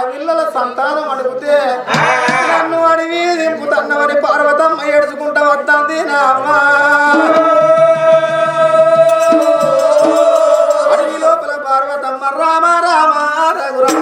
ఆడపిల్లల సంతానం అడిగితే నన్ను అడివి దింపుతన్నవని పార్వతమ్మ ఏడుచుకుంటా వద్దాంది నా అమ్మ. అడవి లోపల పార్వతమ్మ రామ రామ రఘురామ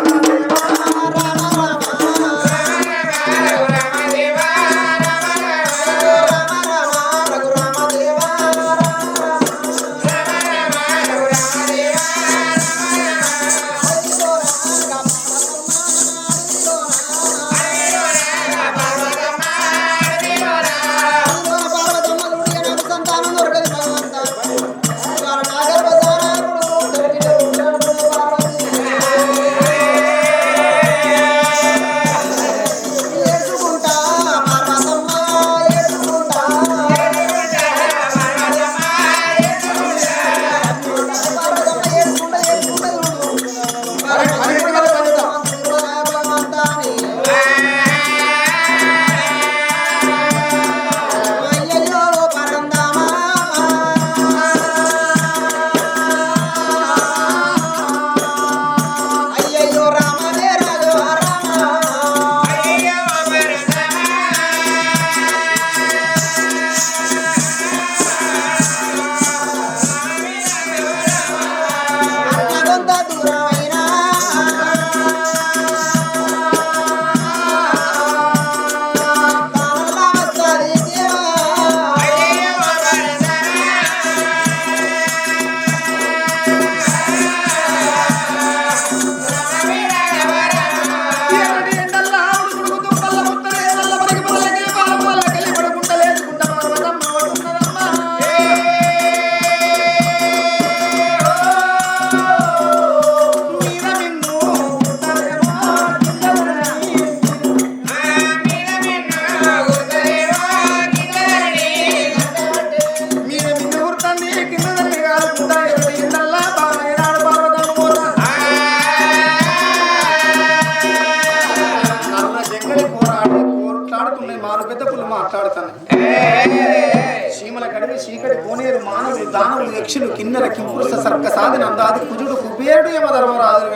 దానవులు యక్షులు కిన్నెర కింపురుష సర్క సాధన అందాది కుజుడు కుబేరుడు యమధర్మరాజు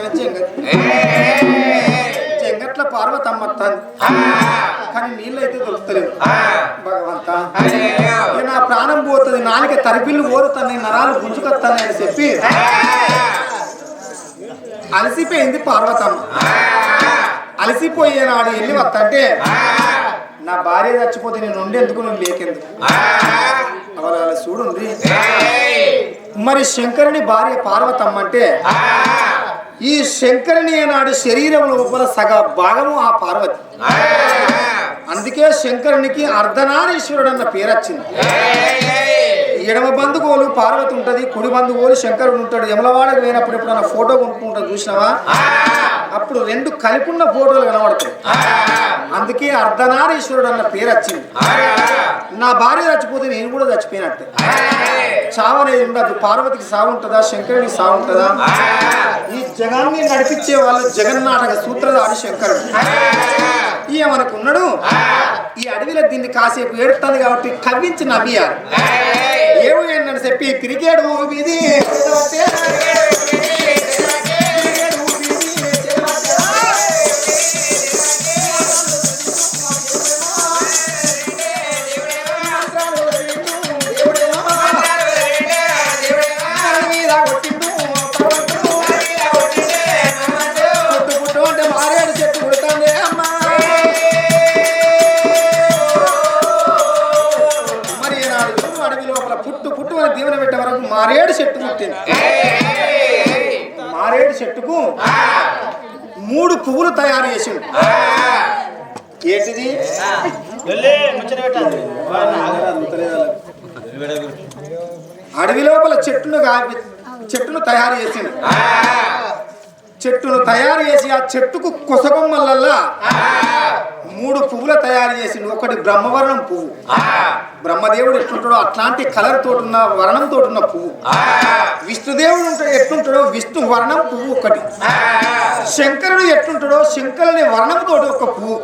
చెంగట్ల పార్వతమ్మ కానీ నీళ్ళైతే దొరుకుతలేవు. భగవంత నా ప్రాణం పోతుంది, నాలుక తరిపిల్లు ఓరుతాయి, నరాలు గుంజుకొస్తాయి అని చెప్పి అలసిపోయింది పార్వతమ్మ. అలసిపోయేనాడు వెళ్ళి వస్తంటే నా భార్య చచ్చిపోతే నేను ఉండేందుకు నువ్వు లేకెందుకు అవల చూడుంది. మరి శంకరుని భార్య పార్వతమ్మ అంటే ఈ శంకరుని నాడు శరీరం లోపల సగ భాగము ఆ పార్వతి. అందుకే శంకరునికి అర్ధనారీశ్వరుడు అన్న పేరు వచ్చింది. ఎడమ బంధుగోలు పార్వతి ఉంటది, కుడి బంధుగోలు శంకరుడు ఉంటాడు. యమలవాడకు పోయినప్పుడు ఎప్పుడన్నా ఫోటో కొనుక్కుంటా చూసినావా, అప్పుడు రెండు కలిపున్న ఫోటోలు కనబడతాయి. అందుకే అర్ధనారీశ్వరుడు అన్న పేరు వచ్చింది. నా భార్య చచ్చిపోతే నేను కూడా చచ్చిపోయినట్టే. చావనేది ఉండదు. పార్వతికి సాగు ఉంటుందా, శంకరునికి సాగు ఉంటుందా? ఈ జగాన్ని నడిపించే వాళ్ళు జగన్నాటక సూత్రధారి శంకరుడు. ఇక మనకున్నాడు. ఈ అడవిలో దీన్ని కాసేపు ఏడుతుంది కాబట్టి కవ్వించి నవ్వియారు. ఏమో ఏంటని చెప్పి తిరిగేడు వీధి దీవెన పెట్టే వరకు మారేడు చెట్టు పుట్టింది. మారేడు చెట్టుకు 3 పువ్వులు తయారు చేసిండు. ఏంటిది? అడవి లోపల చెట్టును తయారు చేసిండు. చెట్టును తయారు చేసి ఆ చెట్టుకు కొసగొమ్మలల్లా 3 పువ్వులు తయారు చేసిండు. ఒకటి బ్రహ్మవర్ణం పువ్వు, బ్రహ్మదేవుడు ఎట్లుంటాడో అట్లాంటి కలర్ తోటున్న వర్ణం తోటున్న పువ్వు. విష్ణుదేవుడు ఎట్లుంటాడో విష్ణు వర్ణం పువ్వు ఒకటి. శంకరుడు ఎట్లుంటాడో శంకరుని వర్ణం తోటి ఒక పువ్వు.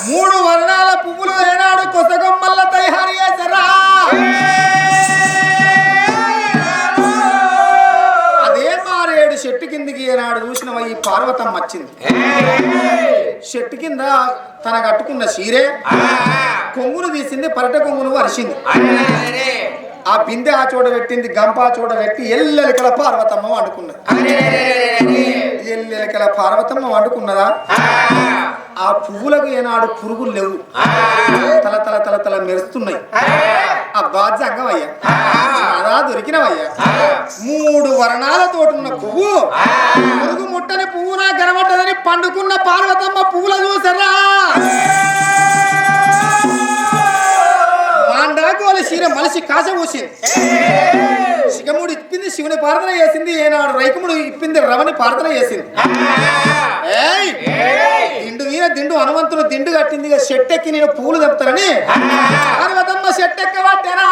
3 వర్ణాల పువ్వులు ఏనాడు కొసగొమ్మల్ల తయారు చేశారా? అదే మారేడు చెట్టు కిందికి ఏనాడు చూసినవా ఈ పార్వతమ్మ వచ్చింది. చెట్టు కింద తన కట్టుకున్న చీరే కొంగును తీసింది, పరట కొంగును వరిసింది. ఆ బిందె ఆ చోట పెట్టింది, గంప ఆ చోట పెట్టి ఎల్లెలకల పార్వతమ్మ వండుకున్నది. ఎల్లెలకల పార్వతమ్మ వండుకున్నదా? ఆ పువ్వులకు ఏనాడు పురుగులు లేవు, తల తల తల తల మెరుస్తున్నాయి. ఆ బాధ్యంగమయ్యా అదా దొరికినవయ్యా. 3 వర్ణాలతోటున్న పువ్వు, పురుగు ముట్టని పువ్వు నా కనబడ్డదని పండుకున్న పార్వతమ్మ పువ్వుల చూసారా? మాండాకోల చీర మనిషి కాస పూసింది. శిఖముడు ఇప్పింది, శివుని ప్రార్థన చేసింది. ఏనాడు రైకముడు ఇప్పింది, రమణి ప్రార్థన చేసింది. దిండు మీద దిండు హనుమంతుడు దిండు కట్టింది. చెట్టెక్కి నేను పూలు తెప్పుతానని పార్వతమ్మ చెట్టెక్కబట్టేనా?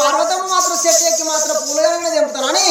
పార్వతమ్మ మాత్రం చెట్టెక్కి మాత్రం పూలుగానే తెంపుతానని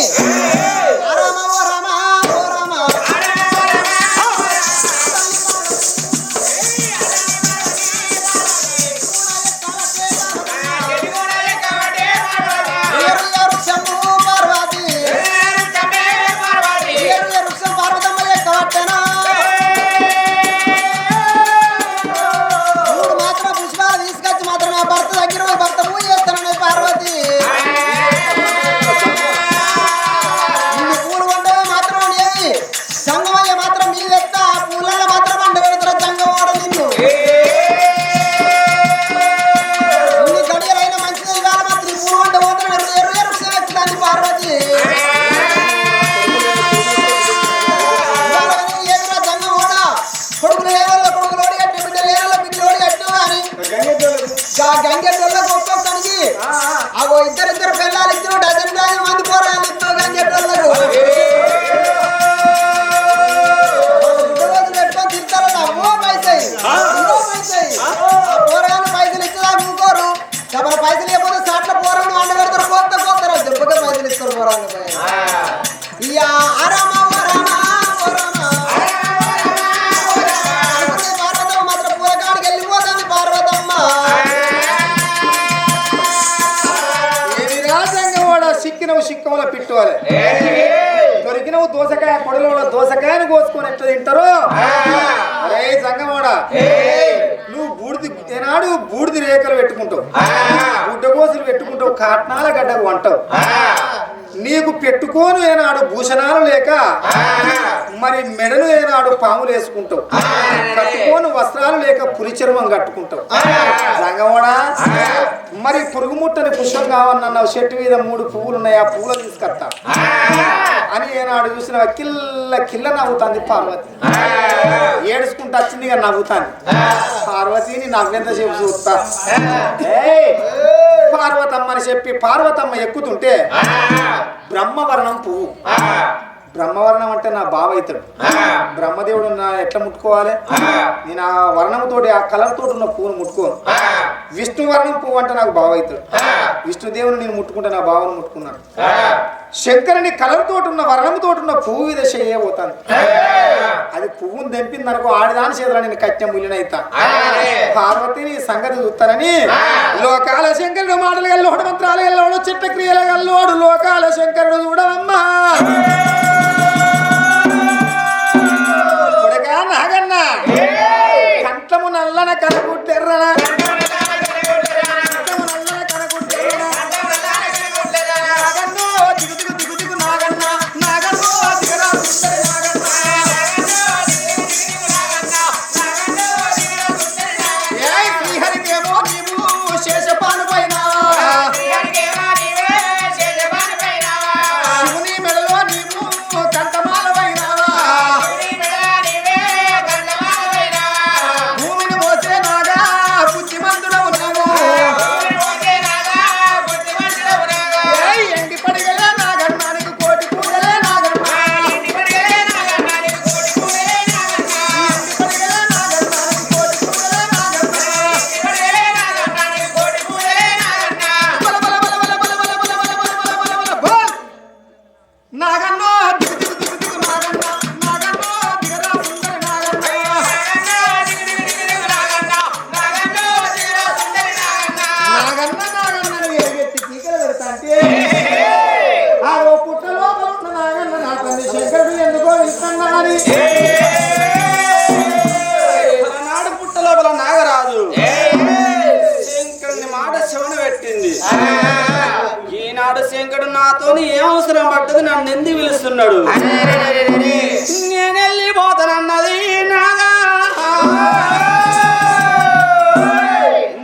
గంగెట్టోళ్ళకు ఒక్కొక్కరికి అగో ఇద్దరు పిల్లలు ఇద్దరు డజన్ మంది పోరాలు ఇద్దరు గంగెట్టోళ్ళకు పెట్టుకొని తింటారు. అమ్మో పైసలు పోరాలు పైసలు ఇచ్చేదాకా ఇంకోరు మన పైసలు ఇవ్వకపోతే సాట్ల పోరాలు వంట పెడతారు. పోతారు దెబ్బగా పైసలు ఇస్తారు పోరాలు. ఇక పార్వతమ్మ మాత్రం పూరకాడికి వెళ్ళిపోతుంది. పార్వతమ్మ సిక్కినవు సిక్కముల పిట్టువాలి, దొరికినవు దోసకాయ పొడలో దోసకాయని కోసుకొని ఎట్లా తింటారు? అరే సంగమోడ, నువ్వు ఏనాడు బూడిది రేఖలు పెట్టుకుంటావు, గుడ్డగోసులు పెట్టుకుంటావు, కాట్నాల గడ్డకు వంటావు. నీకు పెట్టుకోను ఏనాడు భూషణాలు లేక మరి మెడలు ఏనాడు పాములు వేసుకుంటావు, కట్టుకోను వస్త్రాలు లేక పులి చర్మం కట్టుకుంటావు. సంగమోడా, మరి పురుగు ముట్టని పుష్పం కావాలన్నావు, చెట్టు మీద 3 పువ్వులు ఉన్నాయి, ఆ పువ్వులు తీసుకొస్తా అని ఏనాడు చూసిన కిల్ల కిల్ల నవ్వుతాంది పార్వతి. ఏడుచుకుంటూ వచ్చింది కానీ నవ్వుతాను. పార్వతిని నవ్వెంతసేపు చూస్తా. పార్వతమ్మని చెప్పి పార్వతమ్మ ఎక్కుతుంటే బ్రహ్మవర్ణం పువ్వు, బ్రహ్మవర్ణం అంటే నా బావ అవుతాడు. బ్రహ్మదేవుడు నా ఎట్లా ముట్టుకోవాలి? నేను ఆ వర్ణంతోటి ఆ కలర్ తోటి ఉన్న పువ్వును ముట్టుకోను. విష్ణువర్ణం పువ్వు అంటే నాకు బావ అవుతాడు. విష్ణుదేవుని నేను ముట్టుకుంటే నా బావను ముట్టుకున్నాను. శంకరుని కలర్ తోటి ఉన్న వర్ణంతోటి ఉన్న పువ్వు మీద చేయబోతాను. అది పువ్వును తెంపింది అనుకో, ఆడిదాని చేతుల నేను కట్నం ములినైతా. పార్వతిని సంగతి చూస్తానని లోకాల శంకరుడు మాటలు గల్లోడు, మంత్రాలు గల్లోడు, చిట్ట క్రియలు గల్లోడు, లోకాల శంకరుడు చూడవమ్మా. నాగన్న కంఠము నల్లన కనుకుంటెర్రన, నాడు పుట్ట లోపల నాగరాజు శంకరుని మాట శవన పెట్టింది. ఈనాడు శంకరుడు నాతోని ఏం అవసరం పట్టదు, నన్ను ఎందుకు పిలుస్తున్నాడు? నేను వెళ్ళిపోతానన్నది నాగా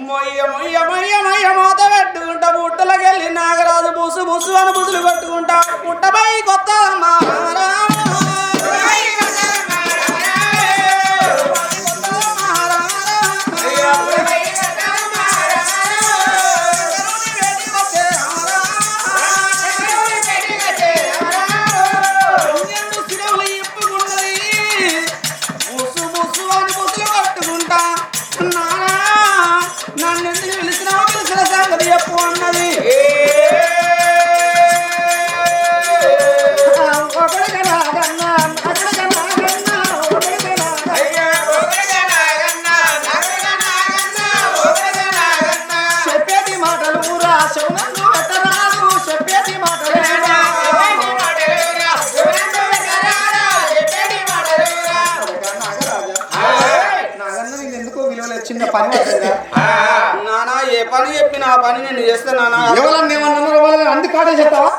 మొయ్య మొయ్య మొయ్య మొయ్య మోత పెట్టుకుంటా పుట్టలకి వెళ్ళి నాగరాజు బుసు బుసు అని బుసులు పెట్టుకుంటా పుట్టపై కొత్త చెప్పు అన్నది. చెప్పేటి మాటలు శవునందు పెట్టరాదు, చెప్పేటి మాటలు ఎందుకో విలువలు చిన్న పని నానా ఏ పని చెప్పిన ఆ పని నేను చేస్తా నానా. అందుకు ఆడే చెప్తావా?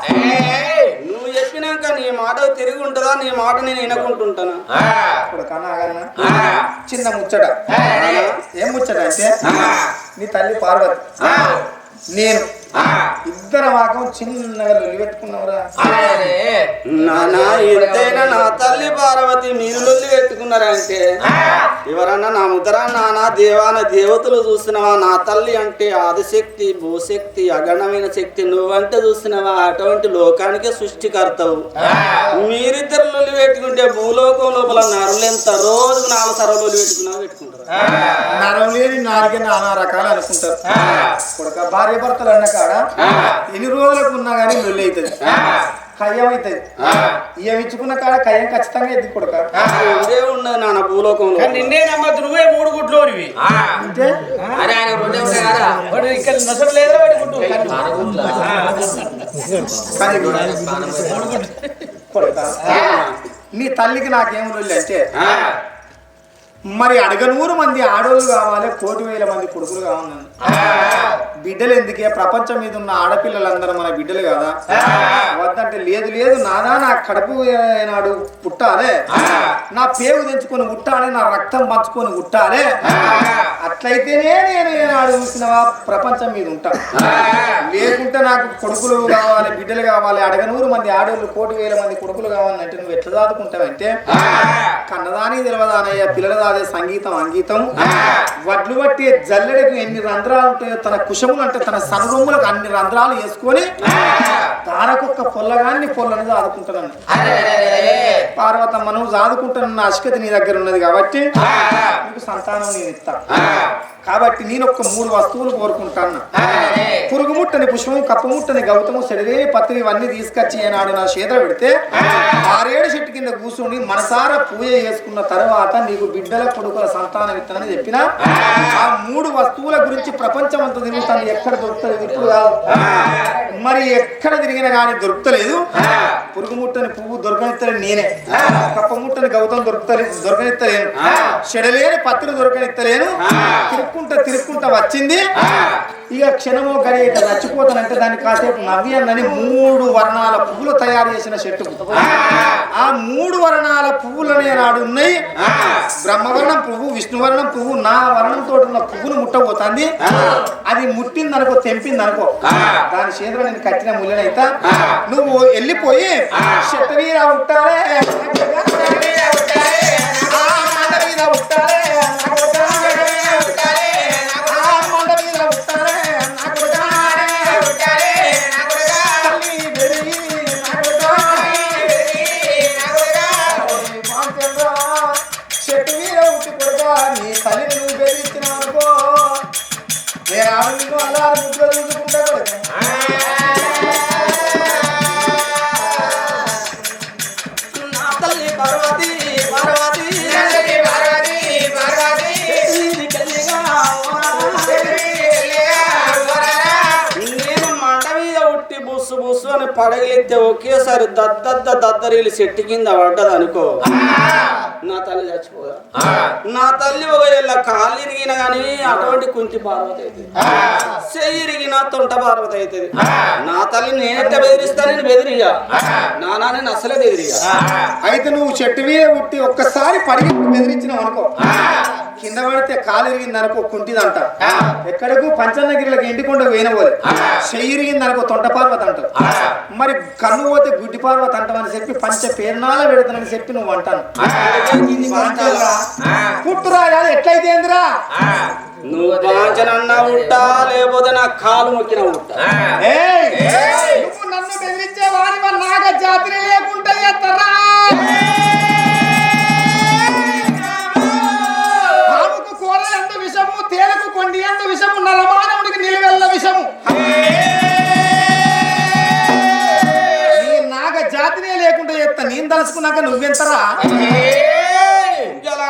నువ్వు చెప్పినాక నీ మాట తిరిగి ఉంటుందా, నీ మాట నేను వినకుంటుంటానా? చిన్న ముచ్చట. ఏం ముచ్చట అంటే నీ తల్లి పార్వతి నేను ఇద్దరు మాకం చిన్నగా లొల్లి పెట్టుకున్నావురా. నానా ఎంతైనా నా తల్లి పార్వతి మీరు లొల్లి పెట్టుకున్నారంటే ఎవరన్నా నా ముద్ర నానా దేవాన దేవతలు చూసినవా? నా తల్లి అంటే ఆదిశక్తి, భూశక్తి, అగణమైన శక్తి. నువ్వంటే చూసినవా? అటువంటి లోకానికే సృష్టికర్తవు. మీరిద్దరు లొల్లి పెట్టుకుంటే భూలోకం లోపల నరులెంత రోజుకు 4 సర్వ లొల్లి పెట్టుకుంటారు. నరం లేని నాలుగే నానా రకాలు అనుకుంటారు. కొడుక భార్య భర్తలు అన్న కాడ ఎన్ని రోజులకు ఉన్నా కానీ లొల్లి అవుతుంది, కయ్యం అవుతుంది. ఇయ్యం ఇచ్చుకున్న కాడ కయ్యం ఖచ్చితంగా ఎద్ది కొడుక. ఇదే ఉన్నది నాన్న భూలోకంలో. నిన్నే నమ్మద్దు, నువ్వే 3 గుడ్లోనివి అంటే ఇక్కడ నసలు లేదా కొడుక నీ తల్లికి నాకేం లొల్లి అంటే మరి అడగనూరు మంది ఆడోళ్ళు కావాలి, 1,000,000 మంది కొడుకులు కావాలి. బిడ్డలు ఎందుకే? ప్రపంచం మీద ఉన్న ఆడపిల్లలందరూ మన బిడ్డలు కదా. వద్దంటే లేదు లేదు నానా, నా కడుపు నాడు పుట్టాలే, నా పేగు తెంచుకొని పుట్టాలి, నా రక్తం పంచుకొని పుట్టాలి. అట్లయితేనే నేను ఏనాడు చూసినవా ప్రపంచం మీద ఉంటా. లేకుంటే నాకు కొడుకులు కావాలి, బిడ్డలు కావాలి, అడగనూరు మంది ఆడోళ్ళు 1,000,000 మంది కొడుకులు కావాలంటే నువ్వు ఎట్లా దాదుకుంటావంటే కన్నదాని తెలవదానయ్య పిల్లల సంగీతం అంగీతం వడ్లు బట్టి జల్లెడకు ఎన్ని రంధ్రాలు ఉంటాయో తన కుశములు అంటే తన సనరొమ్ములకు అన్ని రంధ్రాలు వేసుకొని తారకొక్క పొల్లగాన్ని పొల్లని ఆదుకుంటాను. పార్వతమ్మ నువ్వు ఆదుకుంటున్న అశకతి నీ దగ్గర ఉన్నది కాబట్టి నీకు సంతానం నేను ఇస్తా. కాబట్టి నేను ఒక 3 వస్తువులు కోరుకుంటాను. పురుగుముట్టని పుష్పము, కప్పముట్టని గౌతము, సెడిలే పత్రి ఇవన్నీ తీసుకొచ్చి ఏనాడు నా చేత పెడితే 6 చెట్టు కింద కూర్చొని మనసారా పూజ చేసుకున్న తర్వాత నీకు బిడ్డల కొడుకుల సంతానం ఇస్తానని చెప్పిన ఆ 3 వస్తువుల గురించి ప్రపంచం అంతా తిరుగుతాను. ఎక్కడ దొరుకుతుంది? ఇప్పుడు కాదు, మరి ఎక్కడ తిరిగినా కానీ దొరుకుతలేదు. పురుగుముట్టని పువ్వు దొరకనిస్తలేదు నేనే, కప్పముట్టని గౌతం దొరకనిస్తలేను, చెడలేని పత్రి దొరకనిస్తలేను. తిరుక్కుంటా వచ్చింది. ఇక క్షణమో గడి ఇట్లా చచ్చిపోతానంటే దాన్ని కాసేపు నవ్యానని 3 వర్ణాల పువ్వులు తయారు చేసిన చెట్టు. ఆ 3 వర్ణాల పువ్వులనే నాడు ఉన్నాయి. బ్రహ్మవర్ణం పువ్వు, విష్ణువర్ణం పువ్వు, నా వర్ణంతో ఉన్న పువ్వును ముట్టబోతుంది. అది ముట్టిందనుకో, తెంపిందనుకో, దాని చేతిలో నేను కట్టిన ముళ్ళనైతే నువ్వు వెళ్ళిపోయి చెట్టవీర ఉంటారే చెట్టు మీద ఉట్టి కొడుగా నీ తల్లిని నువ్వు బెదిరించినావు అనుకో, నేను ఆవిడను అలా ముద్ర చూసుకుంటా కొడుక. నా తల్లి పార్వతి పార్వతి నేను మంట మీద ఉట్టి బుస్సు బుస్సు అని పడగలెత్తే ఒకేసారి దద్దరీలు చెట్టు కింద పడ్డది అనుకో, నా తల్లి చచ్చిపోదా? నా తల్లి ఒకవేళ కాళ్ళు ఇరిగిన గాని అటువంటి కుంటి పార్వతి అవుతుంది, చెయ్యి ఇరిగిన తొంట పార్వతి అవుతుంది. నా తల్లి నేనెట్ట బెదిరిస్తానని బెదిరియా, నానా నేను అసలే బెదిరియా. అయితే నువ్వు చెట్టు మీద పుట్టి ఒక్కసారి పడిగి బెదిరించినావు అనుకో, కింద పడితే కాలు ఇరిగింది అనుకో కుంటిదంట, ఎక్కడకు పంచన్నగిరిలకు ఎండికొండ వేయనబోలే, చెయ్యి ఇరిగింది అనుకో తొంట పార్వతి అంటావు, మరి కన్ను పోతే గుడ్డి పార్వతి అంటావని చెప్పి పంచ పేరునాల పెడతానని చెప్పి నువ్వు అంటాను. పుట్టురాయాలి ఎట్లయితే ఏందిరా, నువ్వు బాంచనన్నా ఉంటా లేకపోతే నా కాలు మొక్కిన ఉంటా. నువ్వు నన్ను బెదిరించే వాడి నాగ జాతిని లేకుండా ఎత్తరా, పాముకు కూర ఎంత విషము, తేలకు కొండి ఎంత విషము, నరమానవుడికి నిలువెల్ల విషము. నీ నాగ జాతినే లేకుండా ఎత్త నేను తలుసుకున్నాక నువ్వెంతరా.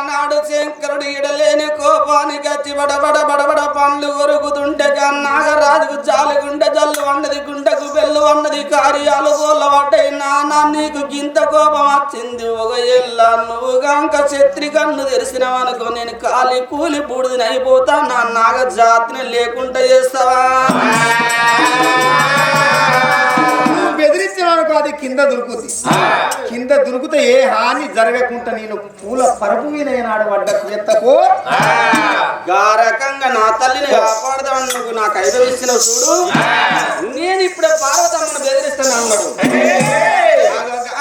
నాడు శంకరుడు ఇడలేని కోపానికి వచ్చి బడబడ పండ్లు కొరుకుతుంటే నాగరాజుకు జాలిగుండె జల్లు అన్నది, గుండెకు బెల్లు అన్నది, కార్యాలు గోళ్ళ పడ్డాయి. నానా నీకు గింత కోపం వచ్చింది ఒక ఎల్ల, నువ్వు గాంక శత్రి కన్ను తెరిసినవనుకో నేను కాలి కూలి బూడిదని అయిపోతా, నా నాగ జాతిని లేకుండా చేస్తావా? బెదిరించినవనుకో అది కింద దొరుకుతుంది, కింద దొరికితే ఏ హాని జరగకుండా నేను పూల పరుపు వినయనాడు పడ్డ ఎత్తకో. గా రకంగా నా తల్లిని కాపాడదామని నువ్వు నాకు ఐదు ఇచ్చినావు చూడు, నేను ఇప్పుడే పార్వతమ్మను బెదిరిస్తాను అన్నాడు.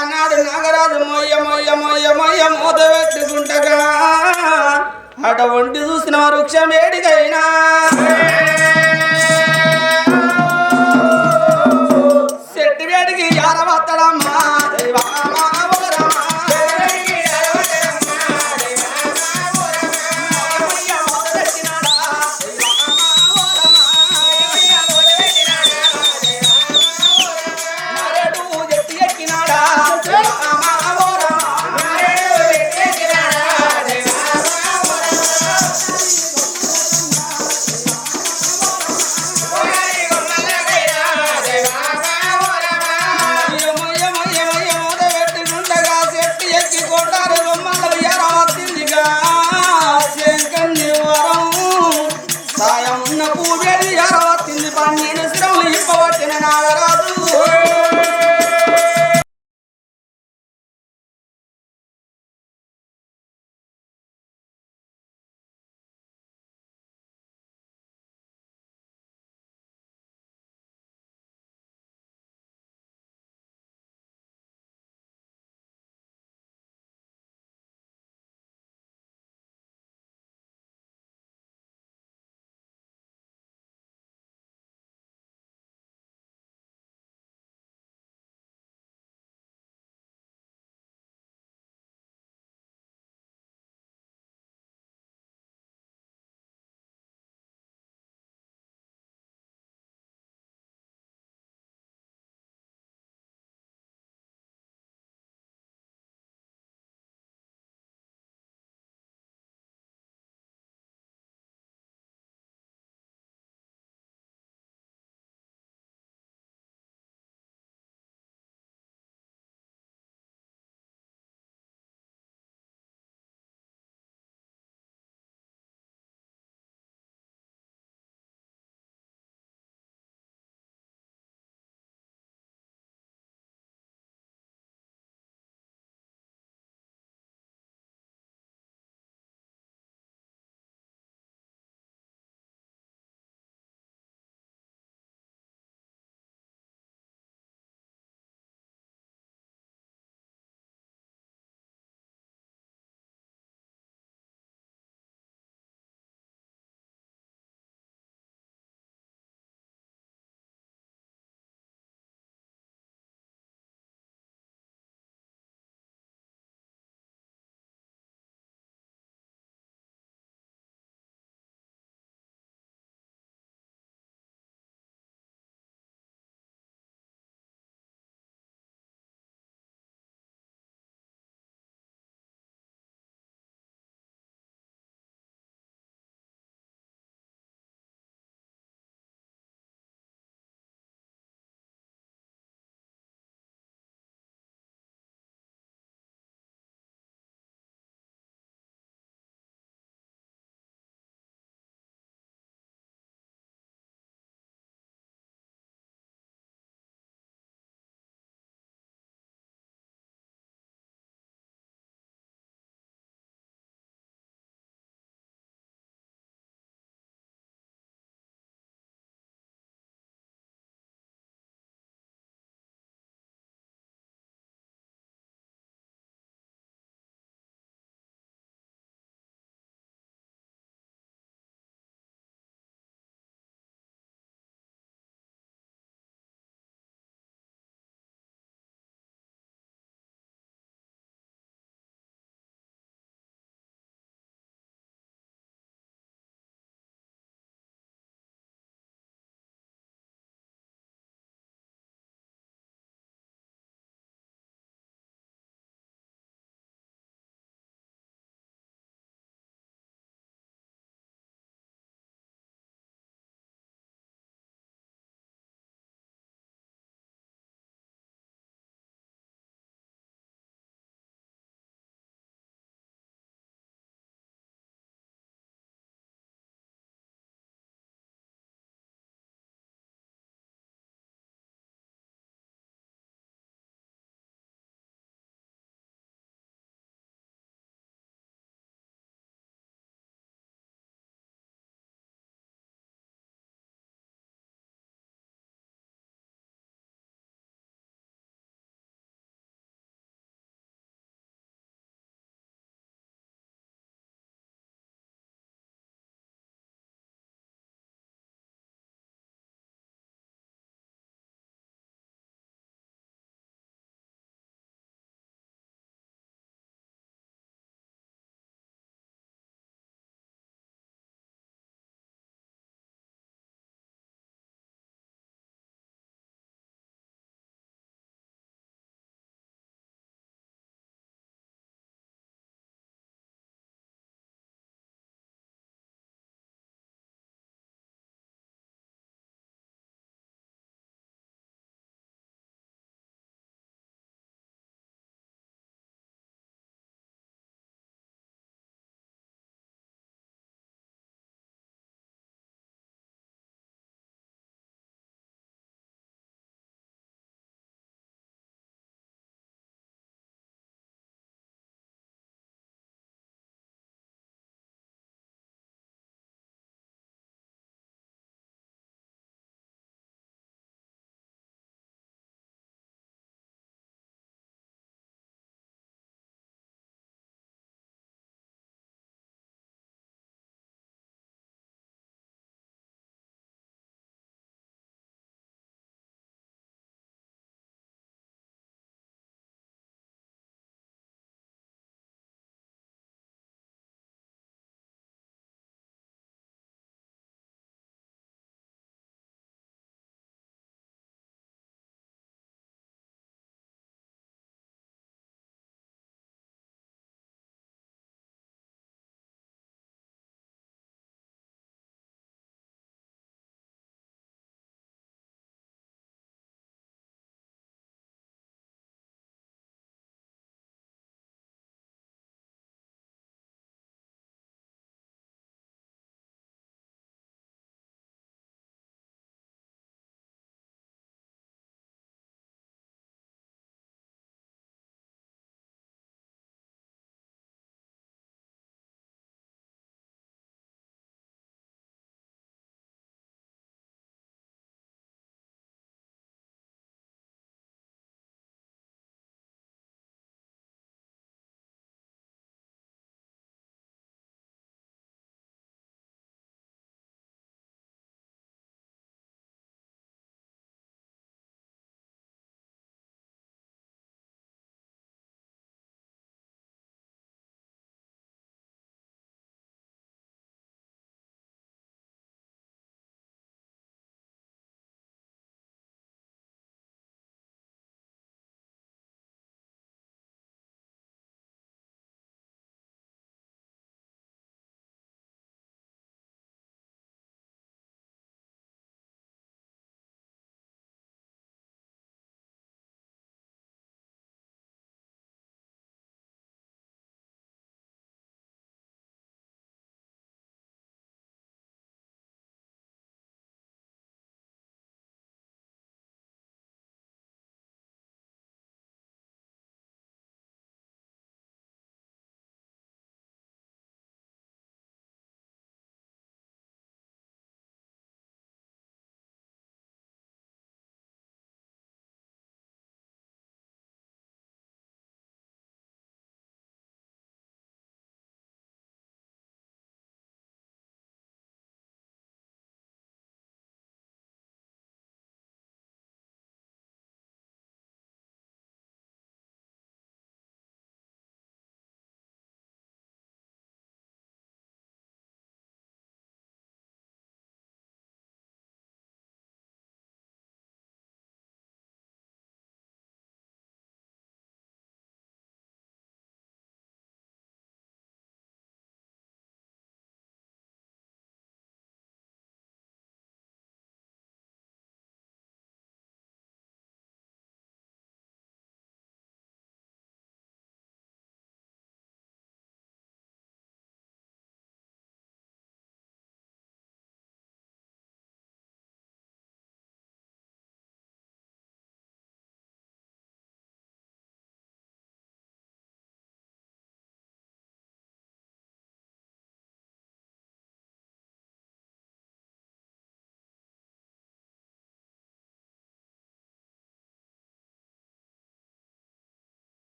అన్నాడు నాగరాజు మొయ్య మొయ్య మొయ్య మొయ్య మూత పెట్టుకుంటగా అటువంటి చూసిన వృక్షం ఏడికైనా